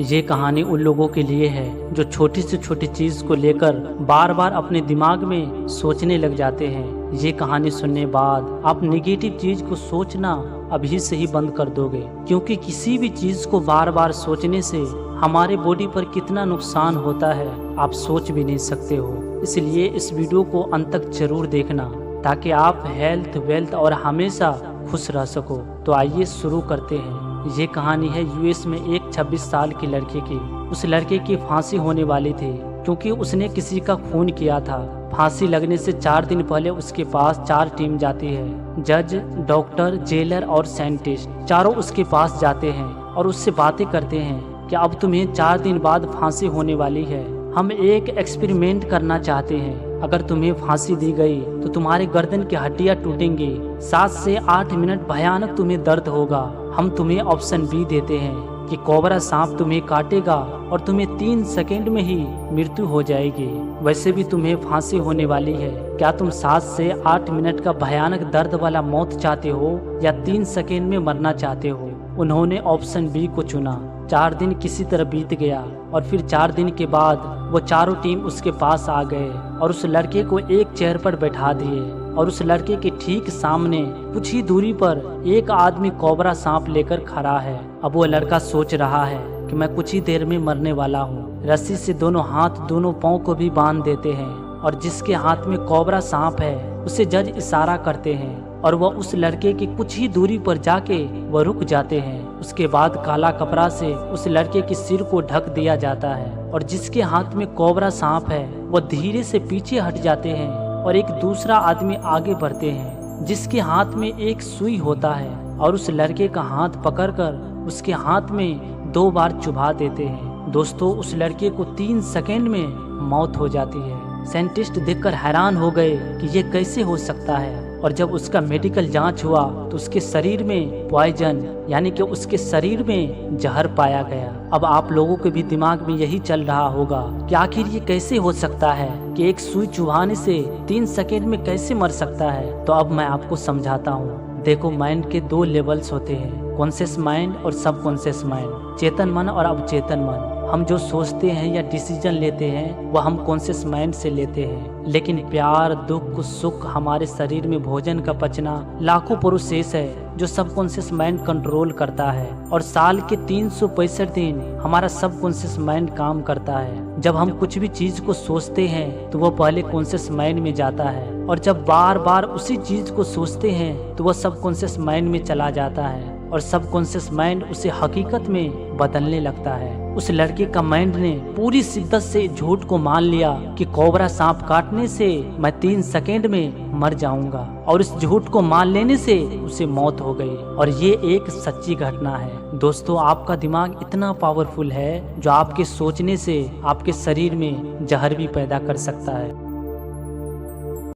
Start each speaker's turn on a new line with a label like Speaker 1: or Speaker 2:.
Speaker 1: ये कहानी उन लोगों के लिए है जो छोटी से छोटी चीज को लेकर बार बार अपने दिमाग में सोचने लग जाते हैं। ये कहानी सुनने बाद आप नेगेटिव चीज को सोचना अभी से ही बंद कर दोगे, क्योंकि किसी भी चीज को बार बार सोचने से हमारे बॉडी पर कितना नुकसान होता है आप सोच भी नहीं सकते हो। इसलिए इस वीडियो को अंत तक जरूर देखना ताकि आप हेल्थ वेल्थ और हमेशा खुश रह सको। तो आइए शुरू करते हैं। ये कहानी है यूएस में एक 26 साल की लड़के की। उस लड़के की फांसी होने वाली थी क्योंकि उसने किसी का खून किया था। फांसी लगने से 4 दिन पहले उसके पास 4 टीम जाती है। जज, डॉक्टर, जेलर और साइंटिस्ट चारों उसके पास जाते हैं और उससे बातें करते हैं कि अब तुम्हें 4 दिन बाद फांसी होने वाली है। हम एक एक्सपेरिमेंट करना चाहते हैं। अगर तुम्हें फांसी दी गई तो तुम्हारे गर्दन की हड्डियां टूटेंगी। 7 से 8 मिनट भयानक तुम्हें दर्द होगा। हम तुम्हें ऑप्शन बी देते हैं कि कोबरा सांप तुम्हें काटेगा और तुम्हें 3 सेकंड में ही मृत्यु हो जाएगी। वैसे भी तुम्हें फांसी होने वाली है। क्या तुम 7 से 8 मिनट का भयानक दर्द वाला मौत चाहते हो या 3 सेकंड में मरना चाहते हो? उन्होंने ऑप्शन बी को चुना। 4 दिन किसी तरह बीत गया और फिर 4 दिन के बाद वो चारों टीम उसके पास आ गए और उस लड़के को एक चेयर पर बैठा दिए और उस लड़के के ठीक सामने कुछ ही दूरी पर एक आदमी कोबरा सांप लेकर खड़ा है। अब वो लड़का सोच रहा है कि मैं कुछ ही देर में मरने वाला हूँ। रस्सी से दोनों हाथ दोनों पाँव को भी बांध देते हैं और जिसके हाथ में कोबरा सांप है उसे जज इशारा करते हैं और वह उस लड़के की कुछ ही दूरी पर जाके वह रुक जाते हैं। उसके बाद काला कपड़ा से उस लड़के के सिर को ढक दिया जाता है और जिसके हाथ में कोबरा सांप है वह धीरे से पीछे हट जाते हैं और एक दूसरा आदमी आगे बढ़ते हैं जिसके हाथ में एक सुई होता है और उस लड़के का हाथ पकड़कर उसके हाथ में 2 बार चुभा देते हैं। दोस्तों, उस लड़के को 3 सेकंड में मौत हो जाती है। साइंटिस्ट देखकर हैरान हो गए कि ये कैसे हो सकता है और जब उसका मेडिकल जांच हुआ तो उसके शरीर में पॉइजन यानी कि उसके शरीर में जहर पाया गया। अब आप लोगों के भी दिमाग में यही चल रहा होगा कि आखिर ये कैसे हो सकता है कि एक सुई चुभाने से 3 सेकंड में कैसे मर सकता है। तो अब मैं आपको समझाता हूँ। देखो, माइंड के 2 लेवल्स होते हैं, कॉन्शियस माइंड और सबकॉन्शियस माइंड, चेतन मन और अवचेतन मन। हम जो सोचते हैं या डिसीजन लेते हैं वह हम कॉन्शियस माइंड से लेते हैं, लेकिन प्यार, दुख, सुख, हमारे शरीर में भोजन का पचना लाखों प्रोसेस है जो सबकॉन्शियस माइंड कंट्रोल करता है। और साल के 365 दिन हमारा सबकॉन्शियस माइंड काम करता है। जब हम कुछ भी चीज को सोचते हैं तो वह पहले कॉन्शियस माइंड में जाता है और जब बार बार उसी चीज को सोचते हैं तो वह सबकॉन्शियस माइंड में चला जाता है और सबकॉन्शियस माइंड उसे हकीकत में बदलने लगता है। उस लड़के का माइंड ने पूरी शिद्दत से झूठ को मान लिया कि कोबरा सांप काटने से मैं 3 सेकंड में मर जाऊंगा और इस झूठ को मान लेने से उसे मौत हो गई। और ये एक सच्ची घटना है। दोस्तों, आपका दिमाग इतना पावरफुल है जो आपके सोचने से आपके शरीर में जहर भी पैदा कर सकता है।